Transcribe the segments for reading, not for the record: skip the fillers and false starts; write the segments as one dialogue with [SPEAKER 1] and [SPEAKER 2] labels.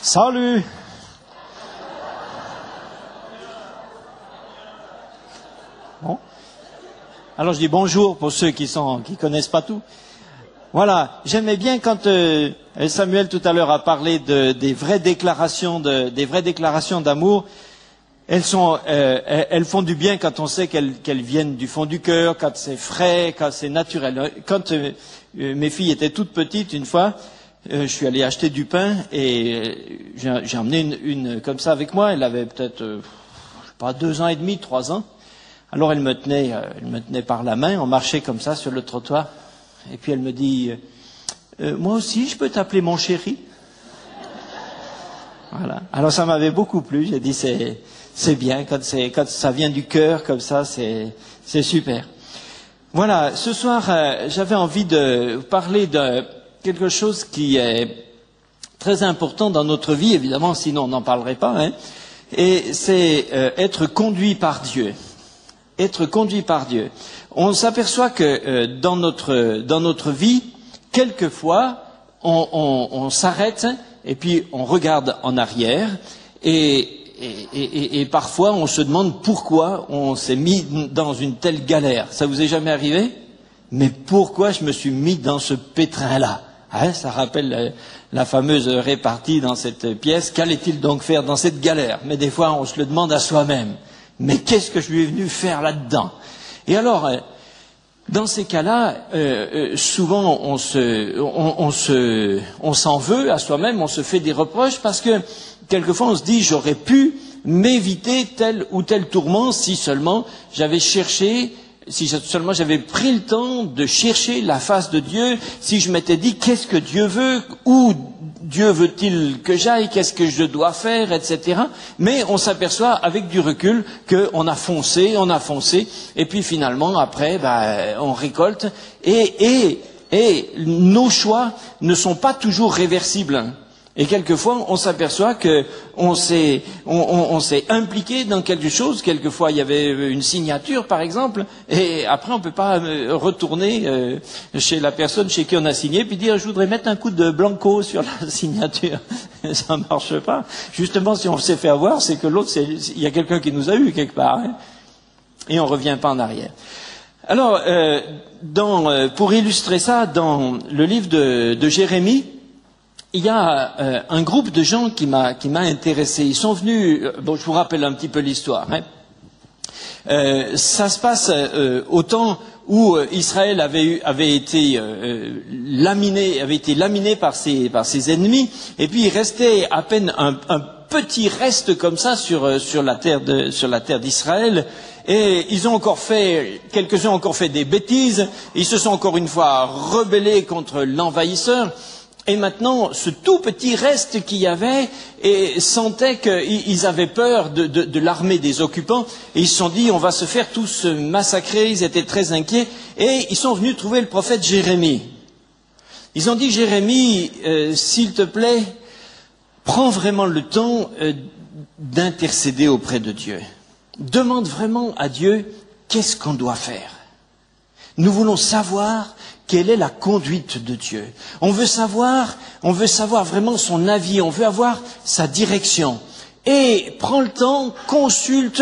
[SPEAKER 1] Salut! Bon. Alors je dis bonjour pour ceux qui connaissent pas tout. Voilà, j'aimais bien quand Samuel tout à l'heure a parlé des vraies déclarations d'amour. Elles font du bien quand on sait qu'elles viennent du fond du cœur, quand c'est frais, quand c'est naturel. Quand mes filles étaient toutes petites, une fois, je suis allé acheter du pain et j'ai emmené une comme ça avec moi. Elle avait peut-être, je sais pas, 2 ans et demi, 3 ans. Alors elle me tenait par la main, on marchait comme ça sur le trottoir. Et puis elle me dit, moi aussi, je peux t'appeler mon chéri? Voilà. Alors ça m'avait beaucoup plu. J'ai dit, c'est bien quand ça vient du cœur comme ça, c'est super. Voilà. Ce soir, j'avais envie de parler de quelque chose qui est très important dans notre vie, évidemment, sinon on n'en parlerait pas. Hein. Et c'est être conduit par Dieu. Être conduit par Dieu. On s'aperçoit que dans notre vie, quelquefois, on s'arrête et puis on regarde en arrière et parfois on se demande pourquoi on s'est mis dans une telle galère. Ça vous est jamais arrivé? Mais pourquoi je me suis mis dans ce pétrin-là? Hein, ça rappelle la fameuse répartie dans cette pièce. Qu'allait-il donc faire dans cette galère? Mais des fois, on se le demande à soi-même. Mais qu'est-ce que je lui ai venu faire là-dedans? Et alors, dans ces cas-là, souvent on s'en veut à soi-même, on se fait des reproches parce que quelquefois on se dit j'aurais pu m'éviter tel ou tel tourment si seulement j'avais cherché, si seulement j'avais pris le temps de chercher la face de Dieu, si je m'étais dit qu'est-ce que Dieu veut, où Dieu veut-il que j'aille, qu'est-ce que je dois faire, etc. Mais on s'aperçoit avec du recul qu'on a foncé, et puis finalement après, on récolte, et nos choix ne sont pas toujours réversibles. Et quelquefois, on s'aperçoit que on s'est impliqué dans quelque chose. Quelquefois, il y avait une signature, par exemple, et après, on peut pas retourner chez la personne chez qui on a signé puis dire je voudrais mettre un coup de blanco sur la signature. Ça marche pas. Justement, si on s'est fait avoir, c'est que l'autre, il y a quelqu'un qui nous a eu quelque part, hein, et on revient pas en arrière. Alors, pour illustrer ça, dans le livre de Jérémie, il y a un groupe de gens qui m'a intéressé. Ils sont venus. Bon, je vous rappelle un petit peu l'histoire. Hein. Ça se passe au temps où Israël avait été laminé par ses ennemis, et puis il restait à peine un petit reste comme ça sur la terre d'Israël. Et quelques-uns ont encore fait des bêtises. Ils se sont encore une fois rebellés contre l'envahisseur. Et maintenant, ce tout petit reste qu'il y avait sentait qu'ils avaient peur de l'armée des occupants. Et ils se sont dit, on va se faire tous massacrer. Ils étaient très inquiets. Et ils sont venus trouver le prophète Jérémie. Ils ont dit, Jérémie, s'il te plaît, prends vraiment le temps d'intercéder auprès de Dieu. Demande vraiment à Dieu, qu'est-ce qu'on doit faire? Nous voulons savoir quelle est la conduite de Dieu. On veut savoir vraiment son avis, on veut avoir sa direction. Et prends le temps, consulte,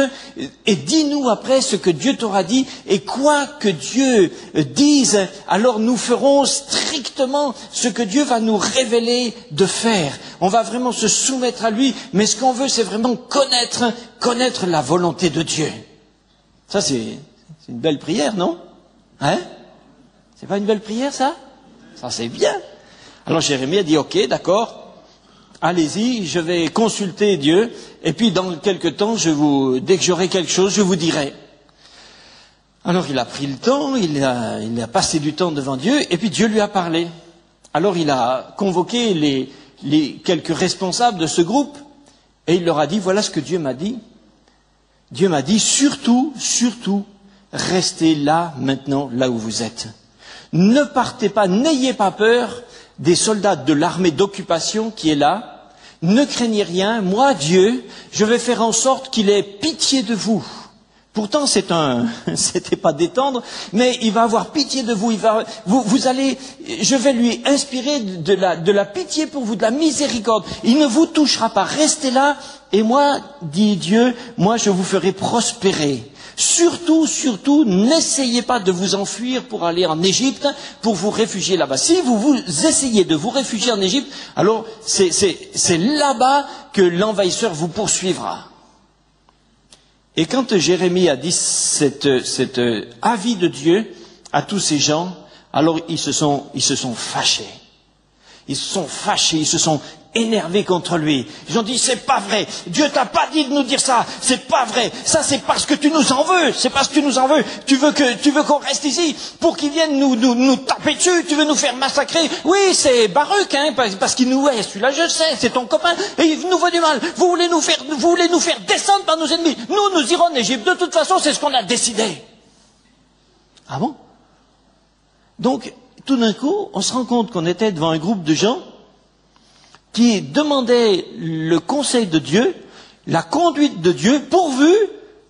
[SPEAKER 1] et dis-nous après ce que Dieu t'aura dit, et quoi que Dieu dise, alors nous ferons strictement ce que Dieu va nous révéler de faire. On va vraiment se soumettre à lui, mais ce qu'on veut, c'est vraiment connaître la volonté de Dieu. Ça, c'est une belle prière, non? Hein? C'est pas une belle prière, ça? Ça, c'est bien. Alors Jérémie a dit, ok, d'accord, allez-y, je vais consulter Dieu, et puis dans quelque temps, dès que j'aurai quelque chose, je vous dirai. Alors il a pris le temps, il a passé du temps devant Dieu, et puis Dieu lui a parlé. Alors il a convoqué les quelques responsables de ce groupe, et il leur a dit, voilà ce que Dieu m'a dit. Dieu m'a dit, surtout, restez là, maintenant, là où vous êtes. Ne partez pas, n'ayez pas peur des soldats de l'armée d'occupation qui est là. Ne craignez rien, moi, Dieu, je vais faire en sorte qu'il ait pitié de vous. Pourtant, c'était pas détendre, mais il va avoir pitié de vous. Je vais lui inspirer de la pitié pour vous, de la miséricorde. Il ne vous touchera pas. Restez là, et moi, dit Dieu, moi je vous ferai prospérer. Surtout, n'essayez pas de vous enfuir pour aller en Égypte, pour vous réfugier là-bas. Si vous essayez de vous réfugier en Égypte, alors c'est là-bas que l'envahisseur vous poursuivra. Et quand Jérémie a dit cet avis de Dieu à tous ces gens, alors ils se sont fâchés. Ils se sont fâchés, ils se sont énervés contre lui. Ils ont dit, c'est pas vrai. Dieu t'a pas dit de nous dire ça. C'est pas vrai. Ça, c'est parce que tu nous en veux. C'est parce que tu nous en veux. Tu veux qu'on reste ici pour qu'ils viennent nous taper dessus. Tu veux nous faire massacrer. Oui, c'est Baruch, hein, parce qu'il nous hait. Celui-là, je sais, c'est ton copain. Et il nous veut du mal. Vous voulez nous faire descendre par nos ennemis. Nous irons en Égypte. De toute façon, c'est ce qu'on a décidé. Ah bon? Donc, tout d'un coup, on se rend compte qu'on était devant un groupe de gens qui demandaient le conseil de Dieu, la conduite de Dieu, pourvu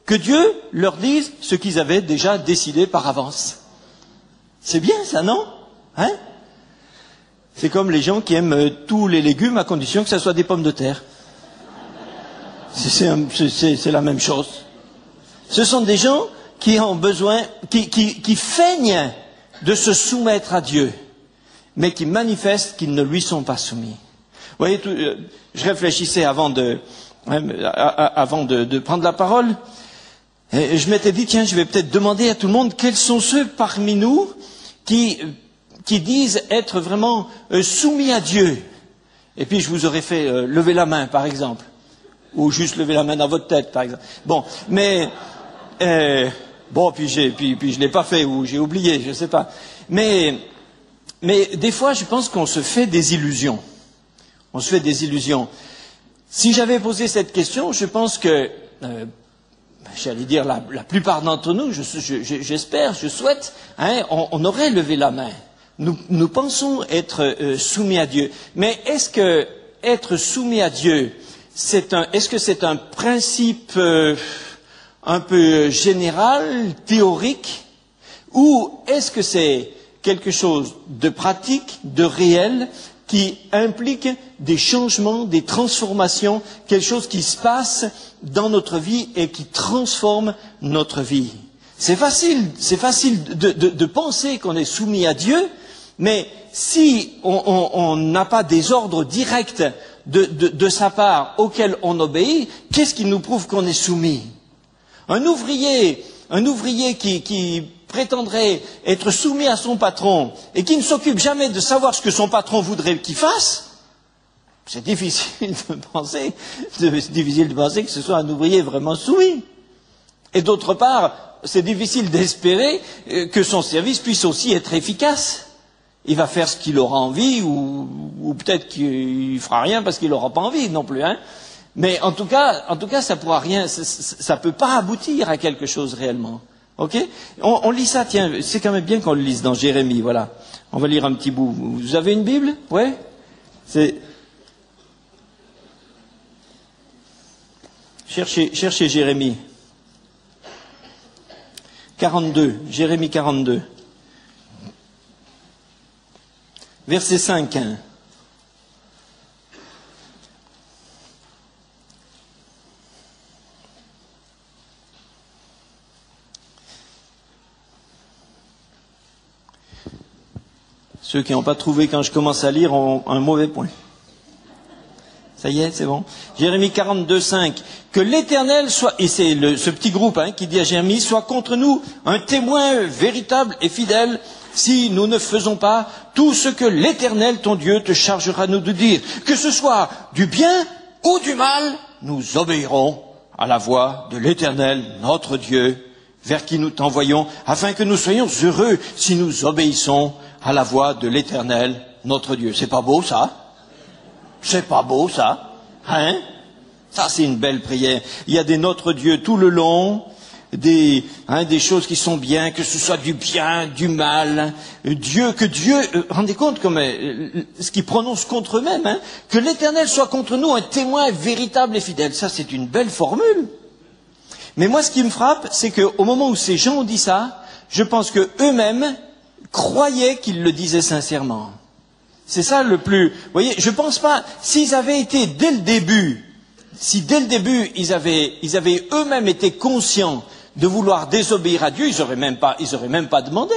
[SPEAKER 1] que Dieu leur dise ce qu'ils avaient déjà décidé par avance. C'est bien ça, non? Hein? C'est comme les gens qui aiment tous les légumes à condition que ce soit des pommes de terre. C'est la même chose. Ce sont des gens qui ont besoin, qui feignent de se soumettre à Dieu, mais qui manifestent qu'ils ne lui sont pas soumis. Vous voyez, je réfléchissais avant de prendre la parole, et je m'étais dit, tiens, je vais peut-être demander à tout le monde quels sont ceux parmi nous qui disent être vraiment soumis à Dieu. Et puis je vous aurais fait lever la main, par exemple, ou juste lever la main dans votre tête, par exemple. Bon, mais puis je l'ai pas fait, ou j'ai oublié, je sais pas. Mais des fois, je pense qu'on se fait des illusions. On se fait des illusions. Si j'avais posé cette question, je pense que, j'allais dire la plupart d'entre nous, j'espère, je souhaite, hein, on aurait levé la main. Nous pensons être soumis à Dieu. Mais est-ce que être soumis à Dieu, est-ce que c'est un principe un peu général, théorique, ou est-ce que c'est quelque chose de pratique, de réel, qui implique des changements, des transformations, quelque chose qui se passe dans notre vie et qui transforme notre vie. C'est facile de penser qu'on est soumis à Dieu, mais si on n'a pas des ordres directs de sa part auxquels on obéit, qu'est-ce qui nous prouve qu'on est soumis? Un ouvrier qui prétendrait être soumis à son patron et qui ne s'occupe jamais de savoir ce que son patron voudrait qu'il fasse, c'est difficile de penser que ce soit un ouvrier vraiment soumis. Et d'autre part, c'est difficile d'espérer que son service puisse aussi être efficace. Il va faire ce qu'il aura envie, ou peut-être qu'il fera rien parce qu'il n'aura pas envie non plus, hein. Mais en tout cas, ça pourra rien, ça peut pas aboutir à quelque chose réellement. Ok? On lit ça, tiens, c'est quand même bien qu'on le lise dans Jérémie, voilà. On va lire un petit bout. Vous avez une Bible? Ouais? Cherchez Jérémie. 42, Jérémie 42. Verset 5. Hein. Ceux qui n'ont pas trouvé quand je commence à lire ont un mauvais point. Ça y est, c'est bon. Jérémie 42, 5. Que l'Éternel soit, et c'est ce petit groupe qui dit à Jérémie, soit contre nous un témoin véritable et fidèle, si nous ne faisons pas tout ce que l'Éternel, ton Dieu, te chargera nous de dire. Que ce soit du bien ou du mal, nous obéirons à la voix de l'Éternel, notre Dieu, vers qui nous t'envoyons, afin que nous soyons heureux si nous obéissons à la voix de l'Éternel, notre Dieu. C'est pas beau, ça? C'est pas beau, ça? Hein? Ça, c'est une belle prière. Il y a des notre Dieu tout le long, des choses qui sont bien, que ce soit du bien, du mal. Que Dieu, rendez compte comme ce qu'ils prononcent contre eux-mêmes, hein? Que l'Éternel soit contre nous un témoin véritable et fidèle. Ça, c'est une belle formule. Mais moi, ce qui me frappe, c'est qu'au moment où ces gens ont dit ça, je pense que eux-mêmes croyaient qu'ils le disaient sincèrement. C'est ça le plus... Vous voyez, je pense pas... S'ils avaient été dès le début, si dès le début, ils avaient eux-mêmes été conscients de vouloir désobéir à Dieu, ils auraient même pas demandé.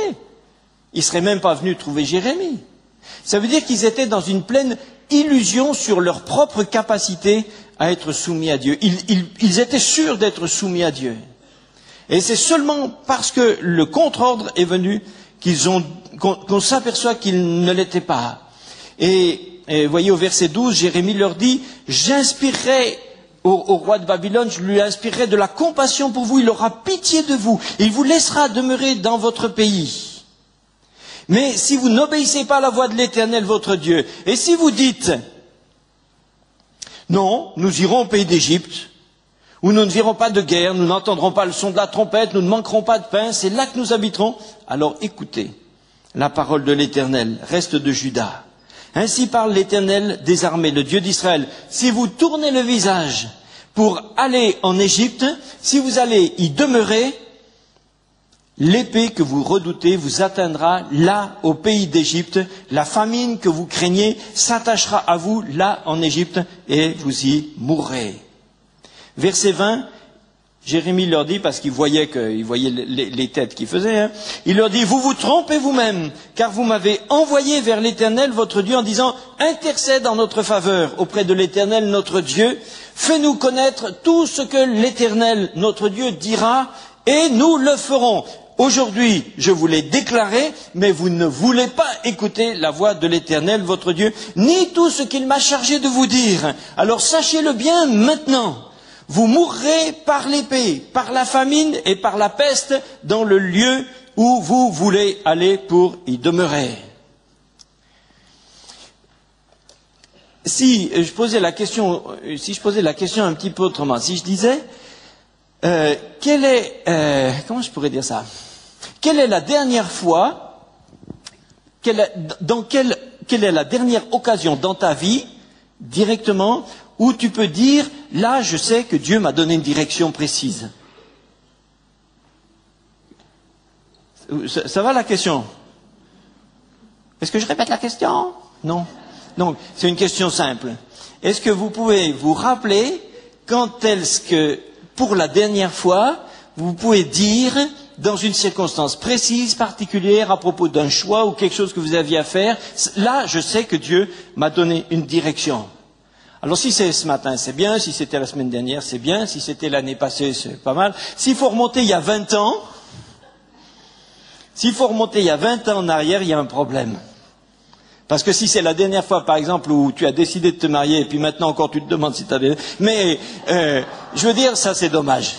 [SPEAKER 1] Ils seraient même pas venus trouver Jérémie. Ça veut dire qu'ils étaient dans une pleine illusion sur leur propre capacité à être soumis à Dieu. Ils étaient sûrs d'être soumis à Dieu. Et c'est seulement parce que le contre-ordre est venu qu'on s'aperçoit qu'ils ne l'étaient pas. Et voyez, au verset 12, Jérémie leur dit, j'inspirerai au roi de Babylone, je lui inspirerai de la compassion pour vous, il aura pitié de vous, il vous laissera demeurer dans votre pays. Mais si vous n'obéissez pas à la voix de l'Éternel, votre Dieu, et si vous dites, non, nous irons au pays d'Égypte, où nous ne verrons pas de guerre, nous n'entendrons pas le son de la trompette, nous ne manquerons pas de pain, c'est là que nous habiterons, alors écoutez la parole de l'Éternel, reste de Juda. Ainsi parle l'Éternel des armées, le Dieu d'Israël. Si vous tournez le visage pour aller en Égypte, si vous allez y demeurer, l'épée que vous redoutez vous atteindra là, au pays d'Égypte. La famine que vous craignez s'attachera à vous là, en Égypte, et vous y mourrez. Verset 20, Jérémie leur dit, parce qu'il voyait les têtes qu'ils faisaient, hein, il leur dit, vous vous trompez vous-même, car vous m'avez envoyé vers l'Éternel, votre Dieu, en disant, intercède en notre faveur auprès de l'Éternel, notre Dieu, fais-nous connaître tout ce que l'Éternel, notre Dieu, dira, et nous le ferons. Aujourd'hui, je vous l'ai déclaré, mais vous ne voulez pas écouter la voix de l'Éternel, votre Dieu, ni tout ce qu'il m'a chargé de vous dire. Alors sachez-le bien maintenant. Vous mourrez par l'épée, par la famine et par la peste dans le lieu où vous voulez aller pour y demeurer. Si je posais la question un petit peu autrement, si je disais, comment je pourrais dire ça? Quelle est la dernière fois, quelle est la dernière occasion dans ta vie, directement, où tu peux dire, là, je sais que Dieu m'a donné une direction précise. Ça va la question? Est-ce que je répète la question? Non. Donc, c'est une question simple. Est-ce que vous pouvez vous rappeler quand est-ce que, pour la dernière fois, vous pouvez dire, dans une circonstance précise, particulière, à propos d'un choix ou quelque chose que vous aviez à faire, là, je sais que Dieu m'a donné une direction. Alors si c'est ce matin, c'est bien, si c'était la semaine dernière, c'est bien, si c'était l'année passée, c'est pas mal. S'il faut remonter il y a 20 ans en arrière, il y a un problème. Parce que si c'est la dernière fois, par exemple, où tu as décidé de te marier, et puis maintenant encore tu te demandes si tu avais... Mais, je veux dire, ça c'est dommage.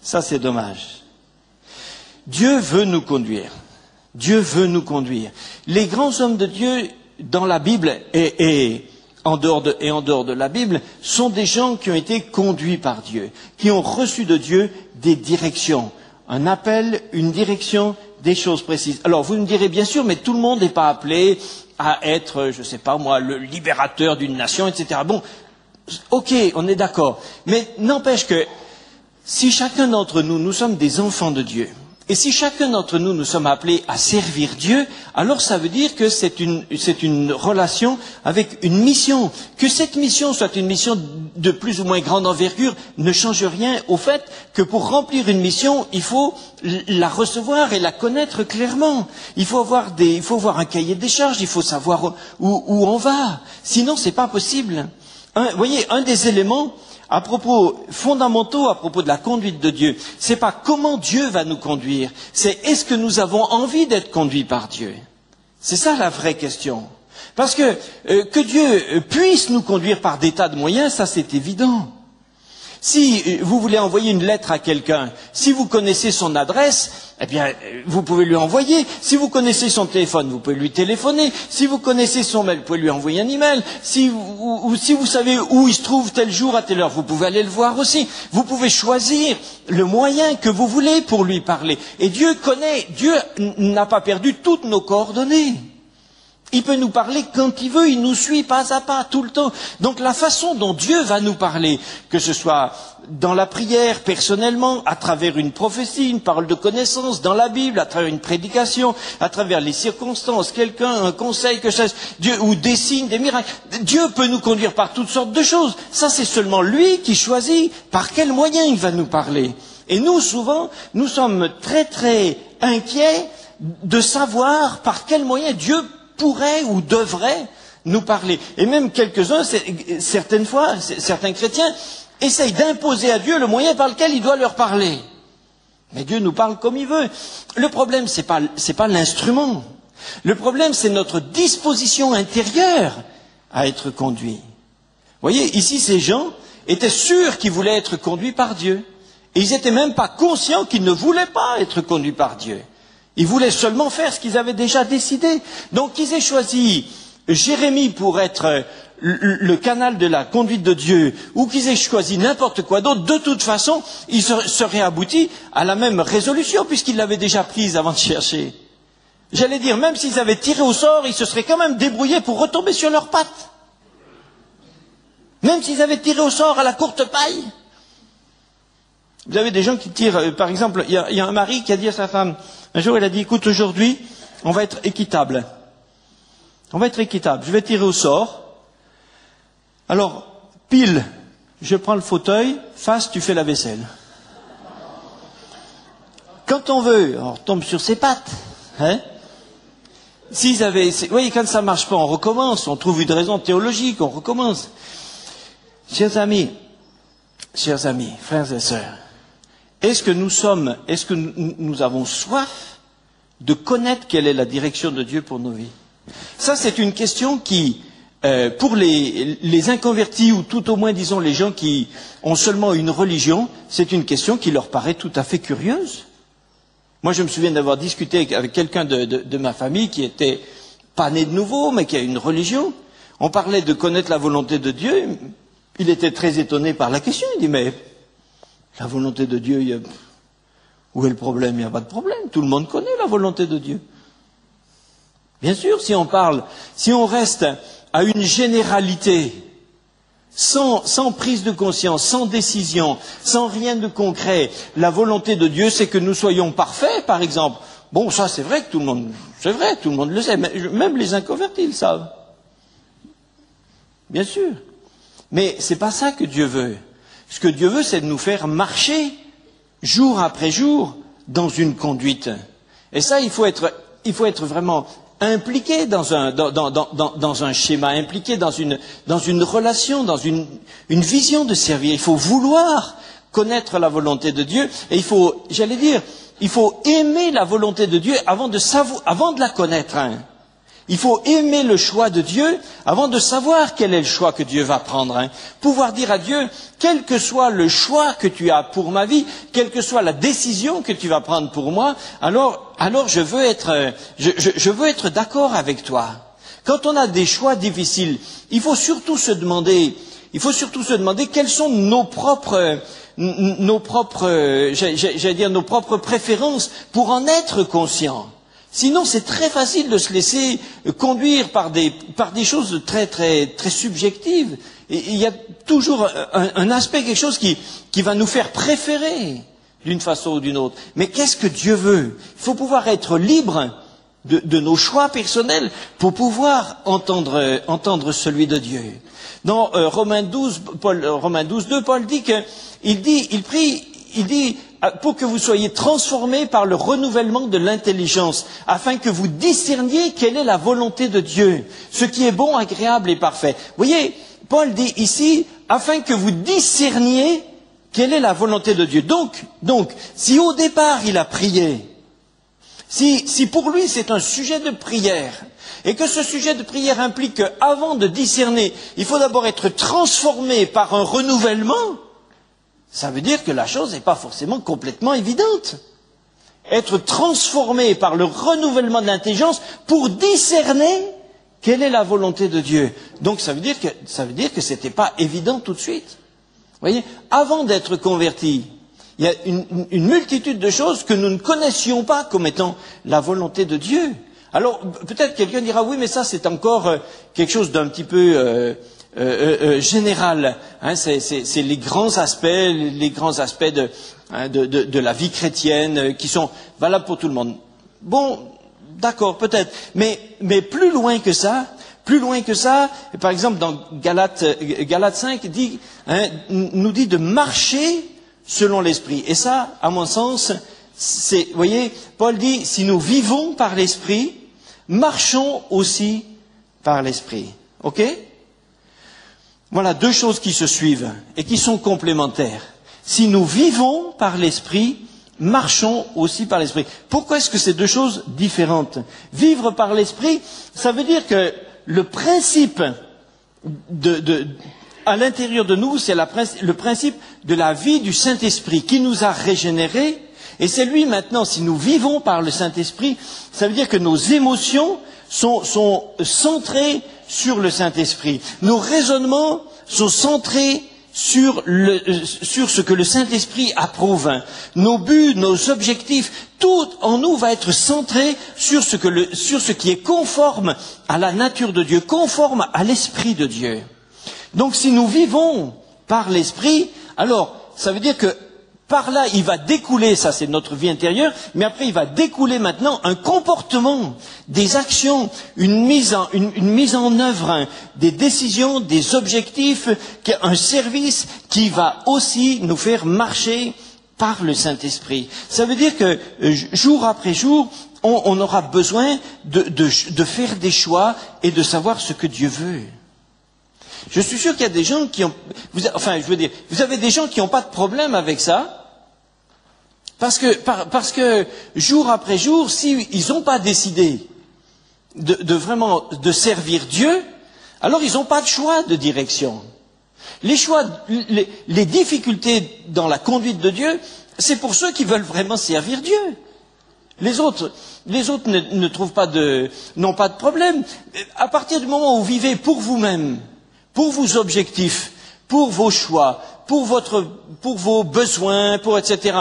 [SPEAKER 1] Ça c'est dommage. Dieu veut nous conduire. Dieu veut nous conduire. Les grands hommes de Dieu, dans la Bible, et en dehors de la Bible, sont des gens qui ont été conduits par Dieu, qui ont reçu de Dieu des directions, un appel, une direction, des choses précises. Alors vous me direz bien sûr, mais tout le monde n'est pas appelé à être, je ne sais pas moi, le libérateur d'une nation, etc. Bon, ok, on est d'accord. Mais n'empêche que si chacun d'entre nous, nous sommes des enfants de Dieu, et si chacun d'entre nous, nous sommes appelés à servir Dieu, alors ça veut dire que c'est une relation avec une mission. Que cette mission soit une mission de plus ou moins grande envergure ne change rien au fait que pour remplir une mission, il faut la recevoir et la connaître clairement. Il faut avoir un cahier des charges, il faut savoir où on va. Sinon, c'est pas possible. Vous voyez, un des éléments fondamentaux à propos de la conduite de Dieu, c'est pas comment Dieu va nous conduire, c'est est-ce que nous avons envie d'être conduits par Dieu. C'est ça la vraie question. Parce que Dieu puisse nous conduire par des tas de moyens, ça c'est évident. Si vous voulez envoyer une lettre à quelqu'un, si vous connaissez son adresse, eh bien, vous pouvez lui envoyer. Si vous connaissez son téléphone, vous pouvez lui téléphoner. Si vous connaissez son mail, vous pouvez lui envoyer un email. Si vous savez où il se trouve tel jour à telle heure, vous pouvez aller le voir aussi. Vous pouvez choisir le moyen que vous voulez pour lui parler. Et Dieu n'a pas perdu toutes nos coordonnées. Il peut nous parler quand il veut, il nous suit pas à pas, tout le temps. Donc la façon dont Dieu va nous parler, que ce soit dans la prière, personnellement, à travers une prophétie, une parole de connaissance, dans la Bible, à travers une prédication, à travers les circonstances, quelqu'un, un conseil, que ça, Dieu, ou des signes, des miracles. Dieu peut nous conduire par toutes sortes de choses. Ça, c'est seulement lui qui choisit par quel moyen il va nous parler. Et nous, souvent, nous sommes très très inquiets de savoir par quel moyen Dieu pourrait ou devrait nous parler. Et même quelques-uns, certaines fois, certains chrétiens, essayent d'imposer à Dieu le moyen par lequel il doit leur parler. Mais Dieu nous parle comme il veut. Le problème, c'est pas l'instrument. Le problème, c'est notre disposition intérieure à être conduit. Vous voyez, ici, ces gens étaient sûrs qu'ils voulaient être conduits par Dieu. Et ils n'étaient même pas conscients qu'ils ne voulaient pas être conduits par Dieu. Ils voulaient seulement faire ce qu'ils avaient déjà décidé. Donc ils aient choisi Jérémie pour être le canal de la conduite de Dieu, ou qu'ils aient choisi n'importe quoi d'autre, de toute façon, ils seraient aboutis à la même résolution, puisqu'ils l'avaient déjà prise avant de chercher. J'allais dire, même s'ils avaient tiré au sort, ils se seraient quand même débrouillés pour retomber sur leurs pattes. Même s'ils avaient tiré au sort à la courte paille. Vous avez des gens qui tirent, par exemple, il y a un mari qui a dit à sa femme, un jour il a dit, écoute, aujourd'hui, on va être équitable. On va être équitable, je vais tirer au sort. Alors, pile, je prends le fauteuil, face, tu fais la vaisselle. Quand on veut, on retombe sur ses pattes. Hein? S'ils avaient, vous voyez, quand ça marche pas, on recommence, on trouve une raison théologique, on recommence. Chers amis, frères et sœurs, est-ce que nous avons soif de connaître quelle est la direction de Dieu pour nos vies? Ça, c'est une question qui, pour les inconvertis, ou tout au moins, disons, les gens qui ont seulement une religion, c'est une question qui leur paraît tout à fait curieuse. Moi, je me souviens d'avoir discuté avec quelqu'un de ma famille qui était pas né de nouveau, mais qui a une religion. On parlait de connaître la volonté de Dieu. Il était très étonné par la question. Il dit, mais la volonté de Dieu, où est le problème? Il n'y a pas de problème. Tout le monde connaît la volonté de Dieu. Bien sûr, si on reste à une généralité, sans prise de conscience, sans décision, sans rien de concret, la volonté de Dieu, c'est que nous soyons parfaits, par exemple. Bon, ça, c'est vrai que tout le monde le sait, même les inconvertis le savent. Bien sûr. Mais c'est pas ça que Dieu veut. Ce que Dieu veut, c'est de nous faire marcher jour après jour dans une conduite. Et ça, il faut être vraiment impliqué dans un schéma, impliqué dans une relation, dans une vision de servir. Il faut vouloir connaître la volonté de Dieu, et il faut aimer la volonté de Dieu avant de la connaître. Hein. Il faut aimer le choix de Dieu avant de savoir quel est le choix que Dieu va prendre. Hein. Pouvoir dire à Dieu, quel que soit le choix que tu as pour ma vie, quelle que soit la décision que tu vas prendre pour moi, alors je veux être d'accord avec toi. Quand on a des choix difficiles, il faut surtout se demander quelles sont nos propres préférences pour en être conscient. Sinon, c'est très facile de se laisser conduire par des choses très, très, très subjectives. Et il y a toujours un aspect, quelque chose qui va nous faire préférer d'une façon ou d'une autre. Mais qu'est-ce que Dieu veut? Il faut pouvoir être libre de nos choix personnels pour pouvoir entendre celui de Dieu. Dans Romains 12, 2, Paul dit il prie, pour que vous soyez transformés par le renouvellement de l'intelligence, afin que vous discerniez quelle est la volonté de Dieu, ce qui est bon, agréable et parfait. Vous voyez, Paul dit ici, afin que vous discerniez quelle est la volonté de Dieu. Donc, si au départ il a prié, si pour lui c'est un sujet de prière, et que ce sujet de prière implique qu'avant de discerner, il faut d'abord être transformé par un renouvellement, ça veut dire que la chose n'est pas forcément complètement évidente. Être transformé par le renouvellement de l'intelligence pour discerner quelle est la volonté de Dieu. Donc ça veut dire que c'était pas évident tout de suite. Vous voyez, avant d'être converti, il y a une multitude de choses que nous ne connaissions pas comme étant la volonté de Dieu. Alors, peut-être quelqu'un dira, oui, mais ça, c'est encore quelque chose d'un petit peu général. Hein, c'est les grands aspects de la vie chrétienne qui sont valables pour tout le monde. Bon, d'accord, peut-être. Mais plus loin que ça, par exemple, dans Galates 5, nous dit de marcher selon l'Esprit. Et ça, à mon sens, vous voyez, Paul dit, si nous vivons par l'Esprit, marchons aussi par l'Esprit. Ok? Voilà deux choses qui se suivent et qui sont complémentaires. Si nous vivons par l'Esprit, marchons aussi par l'Esprit. Pourquoi est-ce que c'est deux choses différentes? Vivre par l'Esprit, ça veut dire que le principe à l'intérieur de nous, c'est le principe de la vie du Saint-Esprit qui nous a régénérés. Et c'est lui maintenant, si nous vivons par le Saint-Esprit, ça veut dire que nos émotions sont centrées sur le Saint-Esprit. Nos raisonnements sont centrés sur ce que le Saint-Esprit approuve. Nos buts, nos objectifs, tout en nous va être centré sur ce qui est conforme à la nature de Dieu, conforme à l'Esprit de Dieu. Donc si nous vivons par l'Esprit, alors ça veut dire que par là, il va découler, ça c'est notre vie intérieure, mais après il va découler maintenant un comportement, des actions, une mise en œuvre, des décisions, des objectifs, un service qui va aussi nous faire marcher par le Saint-Esprit. Ça veut dire que jour après jour, on aura besoin de faire des choix et de savoir ce que Dieu veut. Je suis sûr qu'il y a des gens qui ont... vous avez des gens qui n'ont pas de problème avec ça, parce que jour après jour, s'ils n'ont pas décidé vraiment de servir Dieu, alors ils n'ont pas de choix de direction. Les difficultés dans la conduite de Dieu, c'est pour ceux qui veulent vraiment servir Dieu. Les autres ne trouvent pas n'ont pas de problème. À partir du moment où vous vivez pour vous-même, pour vos objectifs, pour vos choix, pour vos besoins, etc.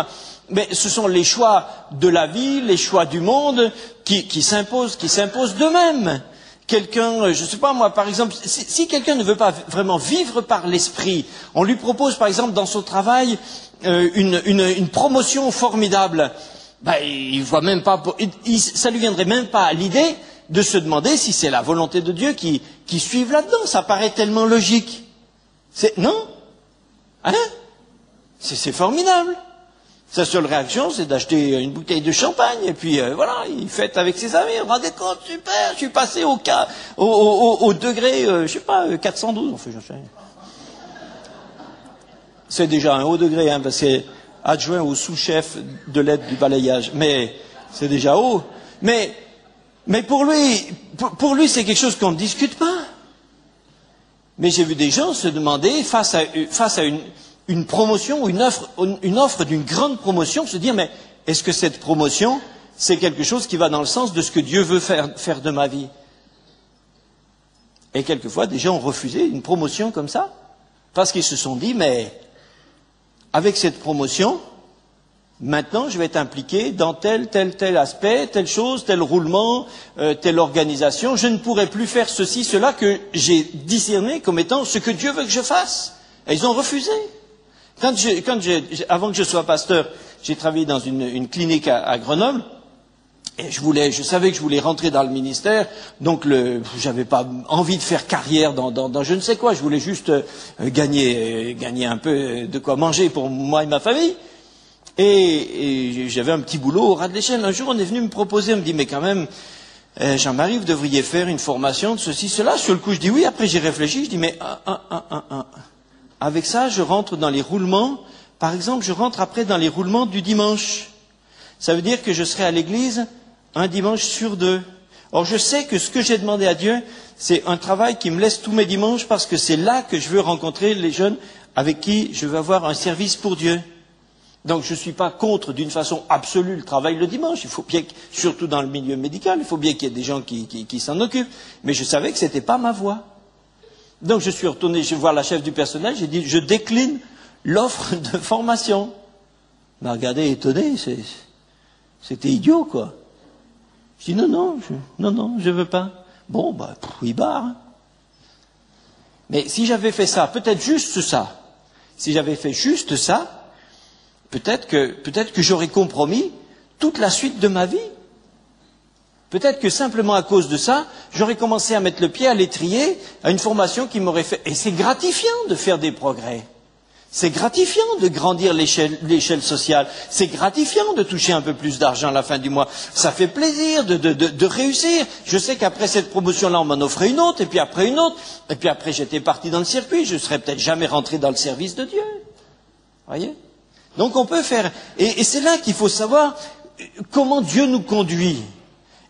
[SPEAKER 1] Mais ce sont les choix de la vie, les choix du monde qui s'imposent d'eux-mêmes. Quelqu'un, je ne sais pas moi, par exemple, si quelqu'un ne veut pas vraiment vivre par l'esprit, on lui propose par exemple dans son travail une promotion formidable, il voit même pas, ça lui viendrait même pas à l'idée de se demander si c'est la volonté de Dieu qui suive là-dedans. Ça paraît tellement logique. Non? Hein? C'est formidable. Sa seule réaction, c'est d'acheter une bouteille de champagne, et puis voilà, il fête avec ses amis. Vous vous rendez compte, super, je suis passé au degré, je sais pas, 412, enfin, j'en sais rien. C'est déjà un haut degré, hein, parce que c'est adjoint au sous-chef de l'aide du balayage. Mais c'est déjà haut. Mais pour lui, c'est quelque chose qu'on ne discute pas. Mais j'ai vu des gens se demander, face à une promotion, une offre d'une grande promotion, se dire, mais est-ce que cette promotion, c'est quelque chose qui va dans le sens de ce que Dieu veut faire de ma vie? Et quelquefois, des gens ont refusé une promotion comme ça, parce qu'ils se sont dit, mais avec cette promotion, maintenant, je vais être impliqué dans tel aspect, telle chose, tel roulement, telle organisation. Je ne pourrai plus faire ceci, cela que j'ai discerné comme étant ce que Dieu veut que je fasse. Et ils ont refusé. Avant que je sois pasteur, j'ai travaillé dans une clinique à Grenoble. Et je savais que je voulais rentrer dans le ministère, donc j'avais pas envie de faire carrière dans je ne sais quoi. Je voulais juste gagner un peu de quoi manger pour moi et ma famille. Et j'avais un petit boulot au ras de l'échelle. Un jour, on est venu me proposer, on me dit, mais quand même, Jean-Marie, vous devriez faire une formation de ceci, cela. Sur le coup, je dis oui. Après, j'ai réfléchi, je dis, mais avec ça, je rentre dans les roulements. Par exemple, je rentre après dans les roulements du dimanche. Ça veut dire que je serai à l'église un dimanche sur 2. Or, je sais que ce que j'ai demandé à Dieu, c'est un travail qui me laisse tous mes dimanches, parce que c'est là que je veux rencontrer les jeunes avec qui je veux avoir un service pour Dieu. Donc je ne suis pas contre d'une façon absolue le travail le dimanche. Il faut bien, surtout dans le milieu médical, il faut bien qu'il y ait des gens qui s'en occupent. Mais je savais que ce n'était pas ma voie. Donc je suis retourné voir la chef du personnel, j'ai dit, je décline l'offre de formation. Elle m'a regardé étonné, c'était idiot, quoi. Je dis non, je veux pas. Bon, il barre. Mais si j'avais fait ça, peut-être juste ça, si j'avais fait juste ça, peut-être que j'aurais compromis toute la suite de ma vie. Peut-être que simplement à cause de ça, j'aurais commencé à mettre le pied à l'étrier à une formation qui m'aurait fait... Et c'est gratifiant de faire des progrès. C'est gratifiant de grandir l'échelle sociale. C'est gratifiant de toucher un peu plus d'argent à la fin du mois. Ça fait plaisir de réussir. Je sais qu'après cette promotion-là, on m'en offrait une autre, et puis après une autre. Et puis après, j'étais parti dans le circuit. Je ne serais peut-être jamais rentré dans le service de Dieu. Voyez ? Donc on peut faire... Et c'est là qu'il faut savoir comment Dieu nous conduit.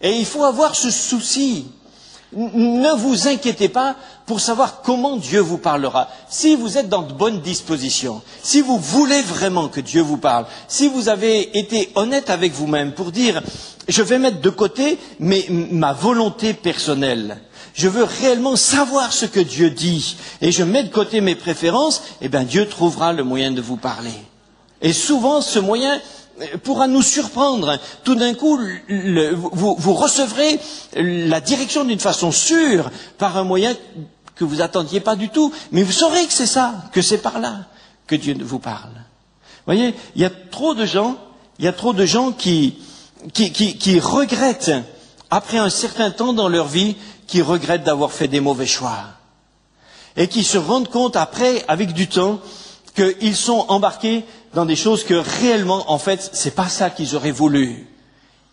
[SPEAKER 1] Et il faut avoir ce souci. Ne vous inquiétez pas pour savoir comment Dieu vous parlera. Si vous êtes dans de bonnes dispositions, si vous voulez vraiment que Dieu vous parle, si vous avez été honnête avec vous-même pour dire « je vais mettre de côté ma volonté personnelle ». Je veux réellement savoir ce que Dieu dit et je mets de côté mes préférences, eh bien Dieu trouvera le moyen de vous parler. Et souvent, ce moyen pourra nous surprendre. Tout d'un coup, vous recevrez la direction d'une façon sûre par un moyen que vous attendiez pas du tout. Mais vous saurez que c'est ça, que c'est par là que Dieu vous parle. Vous voyez, il y a trop de gens qui regrettent, après un certain temps dans leur vie, qui regrettent d'avoir fait des mauvais choix. Et qui se rendent compte après, avec du temps, qu'ils sont embarqués dans des choses que réellement, en fait, c'est pas ça qu'ils auraient voulu.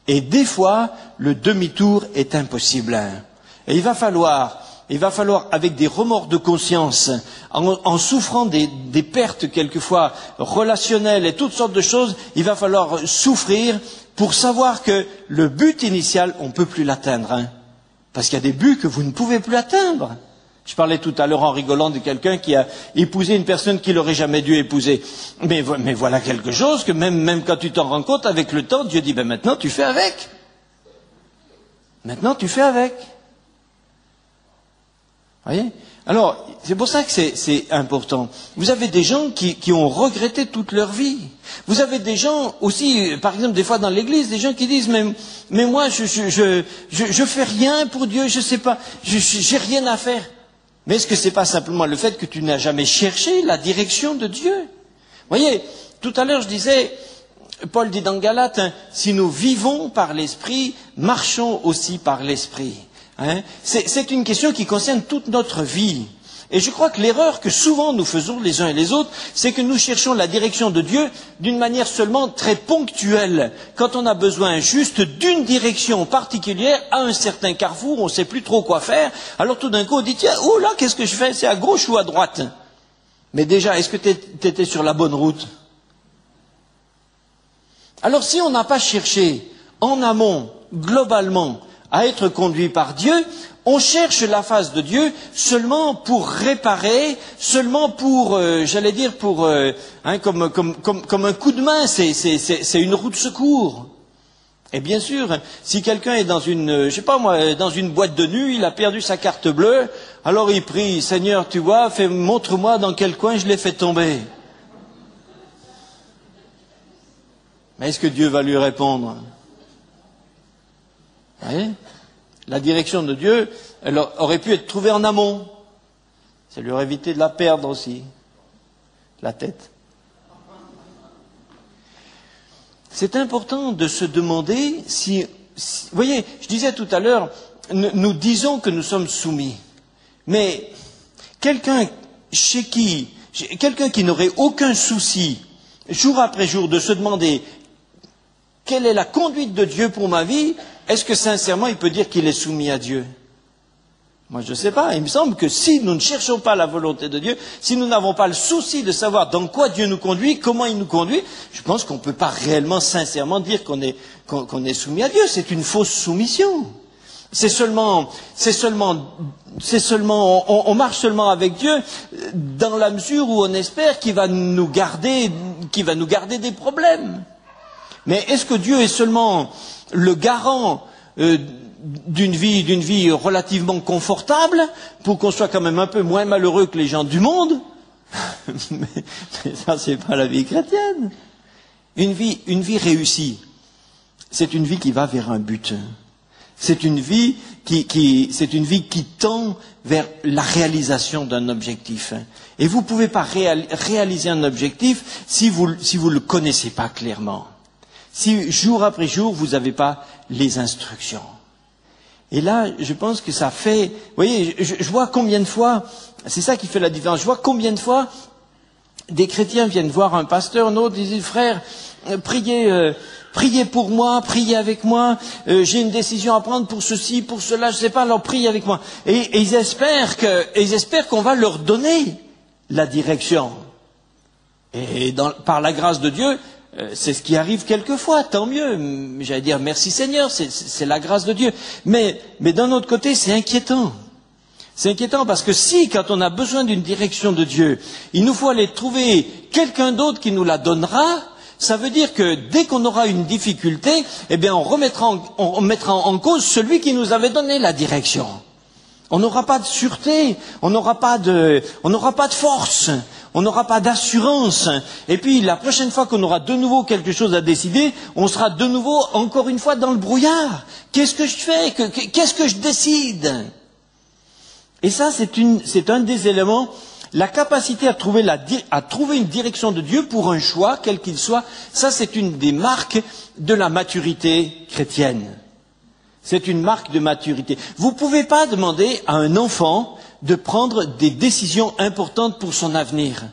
[SPEAKER 1] Et des fois, le demi-tour est impossible. Et il va falloir, avec des remords de conscience, en souffrant des pertes quelquefois relationnelles et toutes sortes de choses, il va falloir souffrir pour savoir que le but initial, on ne peut plus l'atteindre. Parce qu'il y a des buts que vous ne pouvez plus atteindre. Je parlais tout à l'heure en rigolant de quelqu'un qui a épousé une personne qu'il n'aurait jamais dû épouser. Mais voilà quelque chose que même quand tu t'en rends compte, avec le temps, Dieu dit, maintenant tu fais avec. Maintenant tu fais avec. Vous voyez ? Alors, c'est pour ça que c'est important. Vous avez des gens qui ont regretté toute leur vie. Vous avez des gens aussi, par exemple, des fois dans l'église, des gens qui disent, mais moi, je fais rien pour Dieu, je sais pas, j'ai rien à faire. Mais est-ce que c'est pas simplement le fait que tu n'as jamais cherché la direction de Dieu ? Vous voyez, tout à l'heure je disais, Paul dit dans Galates, si nous vivons par l'Esprit, marchons aussi par l'Esprit. C'est une question qui concerne toute notre vie. Et je crois que l'erreur que souvent nous faisons les uns et les autres, c'est que nous cherchons la direction de Dieu d'une manière seulement très ponctuelle. Quand on a besoin juste d'une direction particulière, à un certain carrefour, on ne sait plus trop quoi faire, alors tout d'un coup on dit, tiens, oh là, qu'est-ce que je fais ? C'est à gauche ou à droite ? Mais déjà, est-ce que tu étais sur la bonne route ? Alors si on n'a pas cherché en amont, globalement, à être conduit par Dieu, on cherche la face de Dieu seulement pour réparer, seulement pour, comme un coup de main, c'est une roue de secours. Et bien sûr, si quelqu'un est dans dans une boîte de nuit, il a perdu sa carte bleue, alors il prie, Seigneur, tu vois, montre-moi dans quel coin je l'ai fait tomber. Mais est-ce que Dieu va lui répondre ? Vous voyez ? La direction de Dieu, elle aurait pu être trouvée en amont. Ça lui aurait évité de la perdre aussi, la tête. C'est important de se demander si vous voyez, je disais tout à l'heure, nous disons que nous sommes soumis. Mais quelqu'un qui n'aurait aucun souci, jour après jour, de se demander quelle est la conduite de Dieu pour ma vie, est-ce que sincèrement il peut dire qu'il est soumis à Dieu ? Moi je ne sais pas, il me semble que si nous ne cherchons pas la volonté de Dieu, si nous n'avons pas le souci de savoir dans quoi Dieu nous conduit, comment il nous conduit, je pense qu'on ne peut pas réellement sincèrement dire qu'on est soumis à Dieu. C'est une fausse soumission. On marche seulement avec Dieu dans la mesure où on espère qu'il va nous garder des problèmes. Mais est-ce que Dieu est seulement le garant d'une vie relativement confortable pour qu'on soit quand même un peu moins malheureux que les gens du monde? mais ça, c'est pas la vie chrétienne. Une vie réussie, c'est une vie qui va vers un but. C'est une vie c'est une vie qui tend vers la réalisation d'un objectif. Et vous ne pouvez pas réaliser un objectif si vous le connaissez pas clairement. Si jour après jour, vous n'avez pas les instructions. Et là, je pense que ça fait... Vous voyez, je vois combien de fois... C'est ça qui fait la différence. Je vois combien de fois des chrétiens viennent voir un pasteur, un autre, ils disent, frère, priez pour moi, priez avec moi, j'ai une décision à prendre pour ceci, pour cela, je ne sais pas, alors priez avec moi. Et ils espèrent qu'on va leur donner la direction. Et par la grâce de Dieu, c'est ce qui arrive quelquefois, tant mieux. J'allais dire merci Seigneur, c'est la grâce de Dieu. Mais d'un autre côté, c'est inquiétant. C'est inquiétant parce que si, quand on a besoin d'une direction de Dieu, il nous faut aller trouver quelqu'un d'autre qui nous la donnera, ça veut dire que dès qu'on aura une difficulté, eh bien on mettra en cause celui qui nous avait donné la direction. On n'aura pas de sûreté, on n'aura pas de force, on n'aura pas d'assurance. Et puis la prochaine fois qu'on aura de nouveau quelque chose à décider, on sera de nouveau encore une fois dans le brouillard. Qu'est-ce que je fais? Qu'est-ce que je décide? Et ça, c'est un des éléments, la capacité à trouver une direction de Dieu pour un choix, quel qu'il soit, ça c'est une des marques de la maturité chrétienne. C'est une marque de maturité. Vous ne pouvez pas demander à un enfant de prendre des décisions importantes pour son avenir,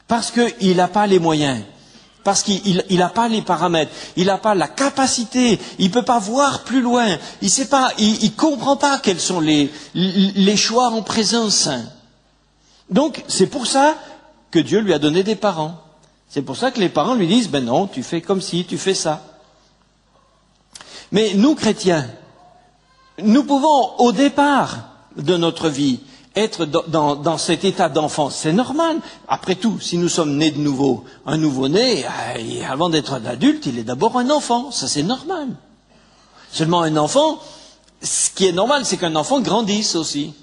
[SPEAKER 1] parce qu'il n'a pas les moyens, parce qu'il n'a pas les paramètres, il n'a pas la capacité, il ne peut pas voir plus loin, il ne comprend pas quels sont les choix en présence. Donc, c'est pour ça que Dieu lui a donné des parents. C'est pour ça que les parents lui disent, ben non, tu fais comme ci, tu fais ça. Mais nous, chrétiens, nous pouvons, au départ de notre vie, être dans cet état d'enfance. C'est normal. Après tout, si nous sommes nés de nouveau, un nouveau-né, avant d'être un adulte, il est d'abord un enfant. Ça, c'est normal. Seulement un enfant, ce qui est normal, c'est qu'un enfant grandisse aussi.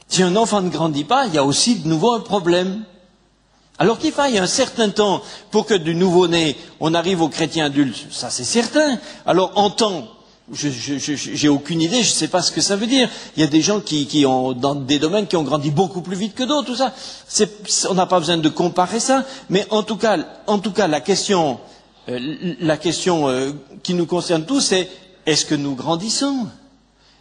[SPEAKER 1] Si un enfant ne grandit pas, il y a aussi de nouveau un problème. Alors qu'il faille un certain temps pour que du nouveau-né, on arrive au chrétien adulte, ça c'est certain. Alors en temps, j'ai aucune idée, je ne sais pas ce que ça veut dire. Il y a des gens qui ont, dans des domaines, qui ont grandi beaucoup plus vite que d'autres, tout ça. On n'a pas besoin de comparer ça, mais en tout cas, la question qui nous concerne tous, c'est est-ce que nous grandissons?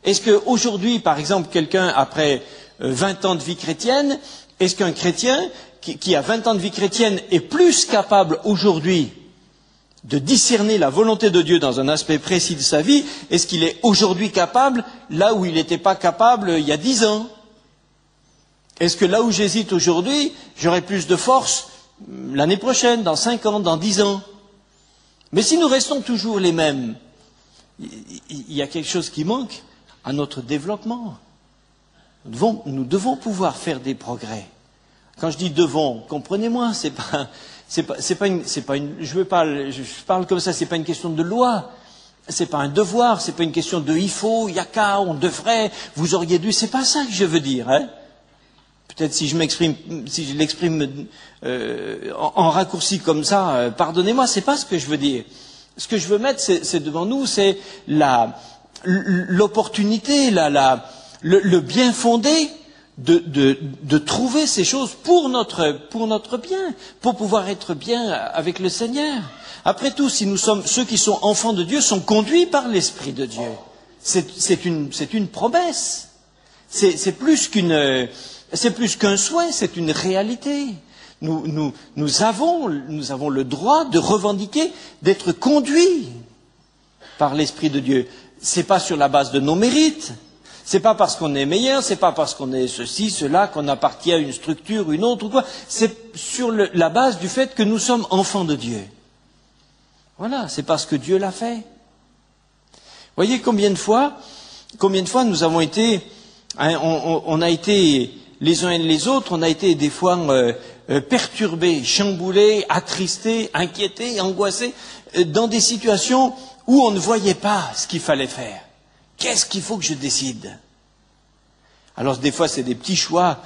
[SPEAKER 1] Est-ce qu'aujourd'hui, par exemple, quelqu'un après 20 ans de vie chrétienne, est-ce qu'un chrétien qui a 20 ans de vie chrétienne est plus capable aujourd'hui de discerner la volonté de Dieu dans un aspect précis de sa vie, est-ce qu'il est aujourd'hui capable là où il n'était pas capable il y a 10 ans? Est-ce que là où j'hésite aujourd'hui, j'aurai plus de force l'année prochaine, dans 5 ans, dans 10 ans? Mais si nous restons toujours les mêmes, il y a quelque chose qui manque à notre développement. Nous devons pouvoir faire des progrès. Quand je dis devons, comprenez-moi, je parle comme ça, c'est pas une question de loi, c'est pas un devoir, c'est pas une question de il faut, il y a qu'à, on devrait, vous auriez dû, c'est pas ça que je veux dire, hein. Peut-être si je l'exprime en raccourci comme ça, pardonnez-moi, c'est pas ce que je veux dire. Ce que je veux mettre, c'est devant nous, c'est l'opportunité, le bien fondé de trouver ces choses pour notre bien, pour pouvoir être bien avec le Seigneur. Après tout, si nous sommes ceux qui sont enfants de Dieu, sont conduits par l'Esprit de Dieu. C'est une promesse. C'est plus qu'un souhait, c'est une réalité. Nous avons le droit de revendiquer d'être conduits par l'Esprit de Dieu. C'est pas sur la base de nos mérites. C'est pas parce qu'on est meilleur, c'est pas parce qu'on est ceci, cela, qu'on appartient à une structure, une autre ou quoi. C'est sur la base du fait que nous sommes enfants de Dieu. Voilà, c'est parce que Dieu l'a fait. Voyez combien de fois nous avons été, on a été les uns et les autres, on a été des fois perturbés, chamboulés, attristés, inquiétés, angoissés, dans des situations où on ne voyait pas ce qu'il fallait faire. Qu'est-ce qu'il faut que je décide? Alors des fois c'est des petits choix,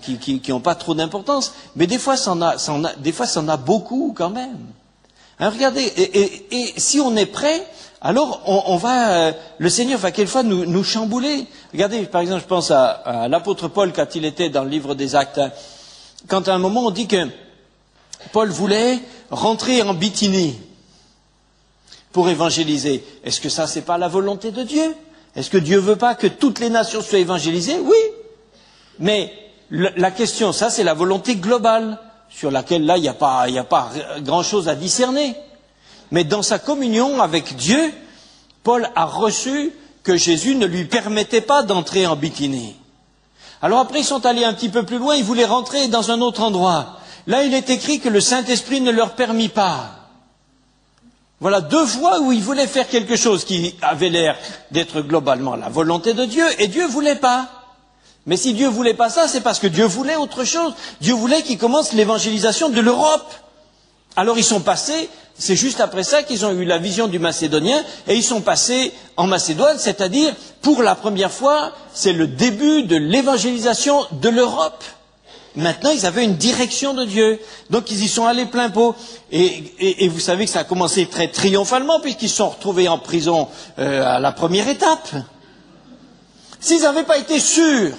[SPEAKER 1] qui n'ont pas trop d'importance, mais des fois ça en a beaucoup quand même. Hein, regardez, et si on est prêt, alors le Seigneur va quelquefois nous chambouler. Regardez, par exemple, je pense à l'apôtre Paul quand il était dans le livre des Actes. Hein, quand à un moment on dit que Paul voulait rentrer en Bithynie pour évangéliser. Est-ce que ça, c'est pas la volonté de Dieu? Est-ce que Dieu veut pas que toutes les nations soient évangélisées? Oui. Mais la question, ça, c'est la volonté globale, sur laquelle, là, il n'y a pas grand-chose à discerner. Mais dans sa communion avec Dieu, Paul a reçu que Jésus ne lui permettait pas d'entrer en Bithynie. Alors après, ils sont allés un petit peu plus loin, ils voulaient rentrer dans un autre endroit. Là, il est écrit que le Saint-Esprit ne leur permit pas. Voilà 2 fois où ils voulaient faire quelque chose qui avait l'air d'être globalement la volonté de Dieu, et Dieu voulait pas. Mais si Dieu voulait pas ça, c'est parce que Dieu voulait autre chose. Dieu voulait qu'ils commencent l'évangélisation de l'Europe. Alors ils sont passés, c'est juste après ça qu'ils ont eu la vision du Macédonien, et ils sont passés en Macédoine, c'est-à-dire, pour la première fois, c'est le début de l'évangélisation de l'Europe. Maintenant, ils avaient une direction de Dieu. Donc, ils y sont allés plein pot. Et vous savez que ça a commencé très triomphalement, puisqu'ils se sont retrouvés en prison à la première étape. S'ils n'avaient pas été sûrs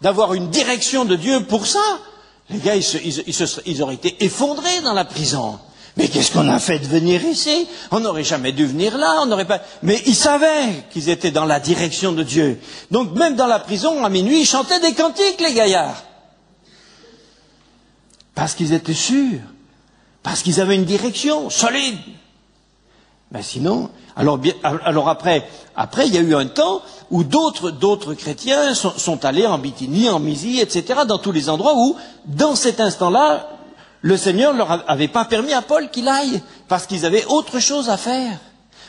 [SPEAKER 1] d'avoir une direction de Dieu pour ça, les gars, ils auraient été effondrés dans la prison. Mais qu'est-ce qu'on a fait de venir ici? On n'aurait jamais dû venir là, on n'aurait pas... Mais ils savaient qu'ils étaient dans la direction de Dieu. Donc, même dans la prison, à minuit, ils chantaient des cantiques, les gaillards. Parce qu'ils étaient sûrs, parce qu'ils avaient une direction solide. Mais sinon, alors après, il y a eu un temps où d'autres chrétiens sont allés en Bithynie, en Mysie, etc., dans tous les endroits où, dans cet instant-là, le Seigneur leur avait pas permis à Paul qu'il aille, parce qu'ils avaient autre chose à faire.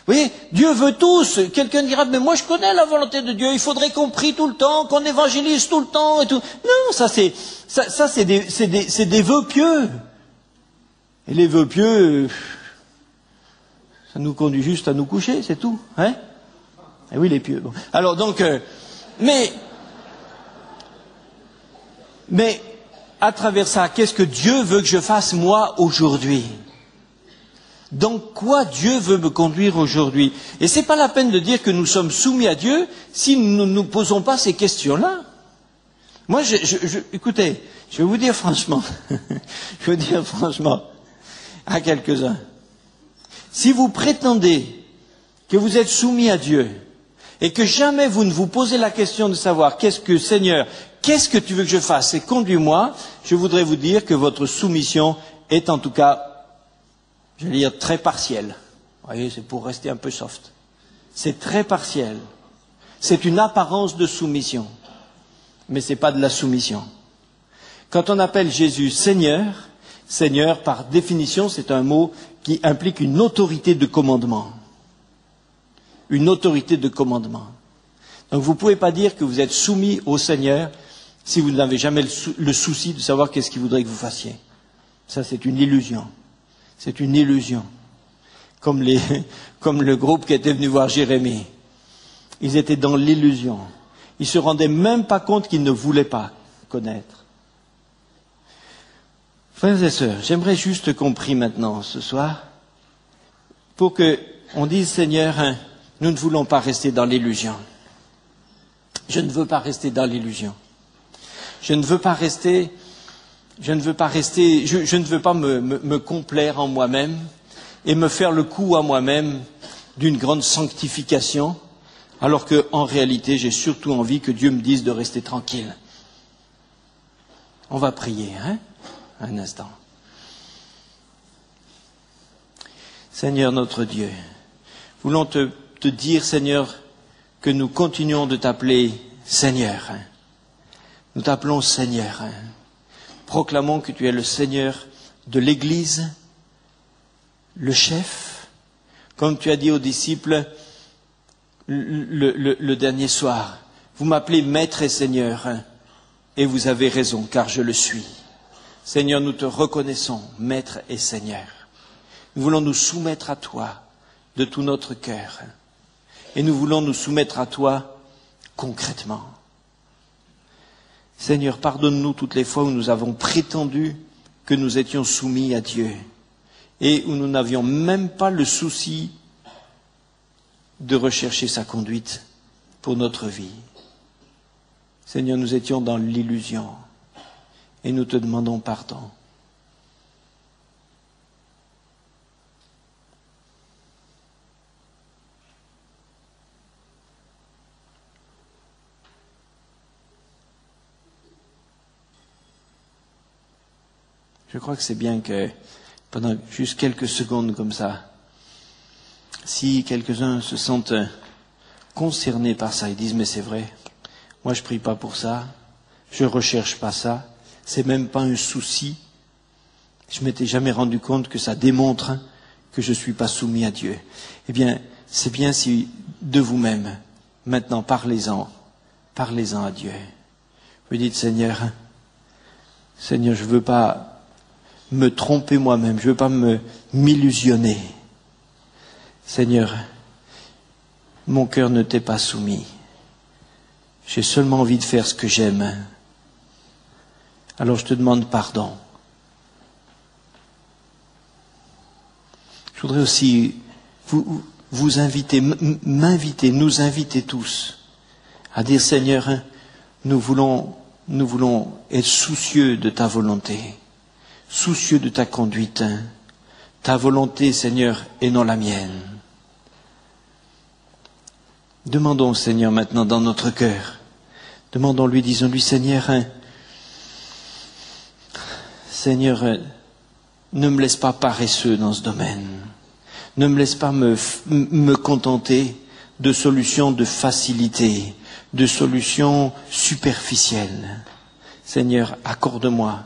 [SPEAKER 1] Vous voyez, Dieu veut tous. Quelqu'un dira, mais moi je connais la volonté de Dieu, il faudrait qu'on prie tout le temps, qu'on évangélise tout le temps et tout. Non, ça c'est des vœux pieux. Et les vœux pieux, ça nous conduit juste à nous coucher, c'est tout. Hein? Et oui, les pieux. Bon. Alors donc, mais à travers ça, qu'est-ce que Dieu veut que je fasse moi aujourd'hui? Dans quoi Dieu veut me conduire aujourd'hui? Et c'est pas la peine de dire que nous sommes soumis à Dieu si nous ne nous posons pas ces questions-là. Moi, écoutez, je vais vous dire franchement, à quelques-uns, si vous prétendez que vous êtes soumis à Dieu et que jamais vous ne vous posez la question de savoir Seigneur, qu'est-ce que tu veux que je fasse et conduis-moi, je voudrais vous dire que votre soumission est en tout cas, je vais dire, très partielle. Vous voyez, c'est pour rester un peu soft. C'est très partiel. C'est une apparence de soumission. Mais ce n'est pas de la soumission. Quand on appelle Jésus Seigneur, Seigneur, par définition, c'est un mot qui implique une autorité de commandement. Une autorité de commandement. Donc vous ne pouvez pas dire que vous êtes soumis au Seigneur si vous n'avez jamais le souci de savoir qu'est-ce qu'il voudrait que vous fassiez. Ça, c'est une illusion. C'est une illusion. Comme le groupe qui était venu voir Jérémie. Ils étaient dans l'illusion. Ils se rendaient même pas compte qu'ils ne voulaient pas connaître. Frères et sœurs, j'aimerais juste qu'on prie maintenant ce soir pour que on dise Seigneur, nous ne voulons pas rester dans l'illusion. Je ne veux pas rester dans l'illusion. Je ne veux pas me complaire en moi-même et me faire le coup à moi-même d'une grande sanctification, alors que, en réalité, j'ai surtout envie que Dieu me dise de rester tranquille. On va prier, hein? Un instant. Seigneur notre Dieu, voulons te dire, Seigneur, que nous continuons de t'appeler Seigneur. Hein? Nous t'appelons Seigneur. Hein? Proclamons que tu es le Seigneur de l'Église, le chef, comme tu as dit aux disciples le dernier soir. Vous m'appelez Maître et Seigneur, hein, et vous avez raison, car je le suis. Seigneur, nous te reconnaissons, Maître et Seigneur. Nous voulons nous soumettre à toi de tout notre cœur, hein, et nous voulons nous soumettre à toi concrètement. Seigneur, pardonne-nous toutes les fois où nous avons prétendu que nous étions soumis à Dieu et où nous n'avions même pas le souci de rechercher sa conduite pour notre vie. Seigneur, nous étions dans l'illusion et nous te demandons pardon. Je crois que c'est bien que pendant juste quelques secondes comme ça, si quelques-uns se sentent concernés par ça, ils disent mais c'est vrai, moi je prie pas pour ça, je recherche pas ça, c'est même pas un souci, je m'étais jamais rendu compte que ça démontre que je suis pas soumis à Dieu. Eh bien, c'est bien si de vous-même, maintenant parlez-en à Dieu. Vous dites Seigneur, je veux pas me tromper moi-même, je veux pas m'illusionner. Seigneur, mon cœur ne t'est pas soumis. J'ai seulement envie de faire ce que j'aime. Alors je te demande pardon. Je voudrais aussi vous inviter, m'inviter, nous inviter tous à dire Seigneur, nous voulons être soucieux de ta volonté, soucieux de ta conduite. Ta volonté, Seigneur, et non la mienne. Demandons au Seigneur maintenant dans notre cœur. Demandons-lui, disons-lui, Seigneur, ne me laisse pas paresseux dans ce domaine. Ne me laisse pas me contenter de solutions de facilité, de solutions superficielles. Seigneur, accorde-moi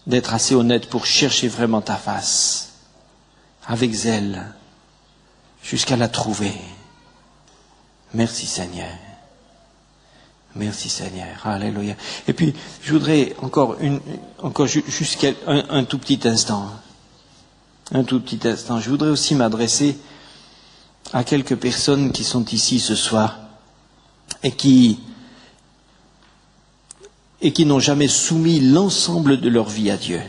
[SPEAKER 1] d'être assez honnête pour chercher vraiment ta face, avec zèle, jusqu'à la trouver. Merci Seigneur. Merci Seigneur. Alléluia. Et puis, je voudrais juste un tout petit instant. Un tout petit instant. Je voudrais aussi m'adresser à quelques personnes qui sont ici ce soir et qui n'ont jamais soumis l'ensemble de leur vie à Dieu.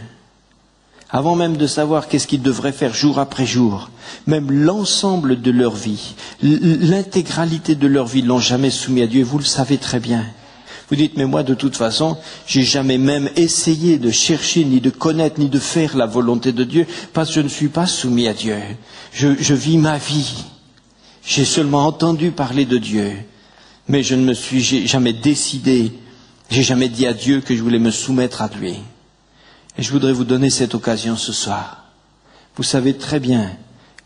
[SPEAKER 1] Avant même de savoir qu'est-ce qu'ils devraient faire jour après jour, même l'ensemble de leur vie, l'intégralité de leur vie, ne l'ont jamais soumis à Dieu. Vous le savez très bien. Vous dites, mais moi, de toute façon, j'ai jamais même essayé de chercher, ni de connaître, ni de faire la volonté de Dieu, parce que je ne suis pas soumis à Dieu. Je vis ma vie. J'ai seulement entendu parler de Dieu, mais je ne me suis jamais décidé, j'ai jamais dit à Dieu que je voulais me soumettre à lui. Et je voudrais vous donner cette occasion ce soir. Vous savez très bien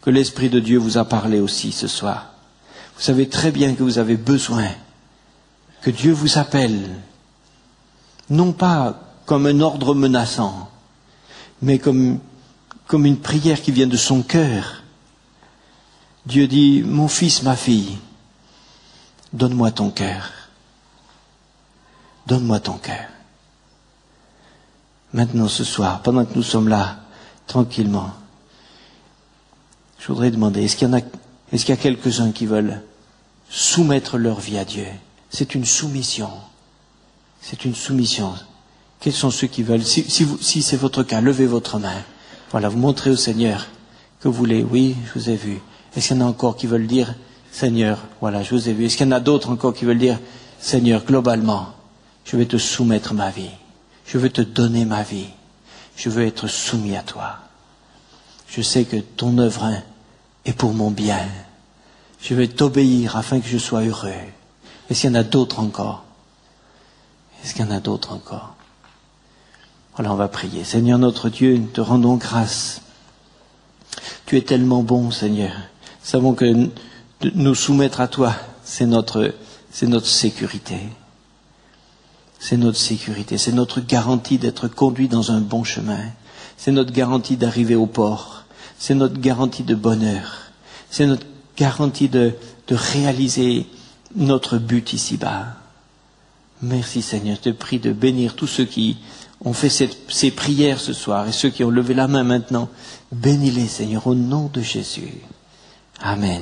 [SPEAKER 1] que l'Esprit de Dieu vous a parlé aussi ce soir. Vous savez très bien que vous avez besoin que Dieu vous appelle, non pas comme un ordre menaçant, mais comme une prière qui vient de son cœur. Dieu dit, mon fils, ma fille, donne-moi ton cœur. Donne-moi ton cœur. Maintenant, ce soir, pendant que nous sommes là, tranquillement, je voudrais demander, est-ce qu'il y a quelques-uns qui veulent soumettre leur vie à Dieu? C'est une soumission. C'est une soumission. Quels sont ceux qui veulent? Si c'est votre cas, levez votre main. Voilà, vous montrez au Seigneur que vous voulez. Oui, je vous ai vu. Est-ce qu'il y en a encore qui veulent dire, Seigneur, voilà, je vous ai vu. Est-ce qu'il y en a d'autres encore qui veulent dire, Seigneur, globalement, je vais te soumettre ma vie. Je veux te donner ma vie. Je veux être soumis à toi. Je sais que ton œuvre est pour mon bien. Je vais t'obéir afin que je sois heureux. Est-ce qu'il y en a d'autres encore? Est-ce qu'il y en a d'autres encore? Voilà, on va prier. Seigneur notre Dieu, nous te rendons grâce. Tu es tellement bon, Seigneur. Nous savons que nous soumettre à toi, c'est notre sécurité. C'est notre sécurité, c'est notre garantie d'être conduit dans un bon chemin. C'est notre garantie d'arriver au port. C'est notre garantie de bonheur. C'est notre garantie de réaliser notre but ici-bas. Merci Seigneur, je te prie de bénir tous ceux qui ont fait ces prières ce soir et ceux qui ont levé la main maintenant. Bénis-les Seigneur au nom de Jésus. Amen.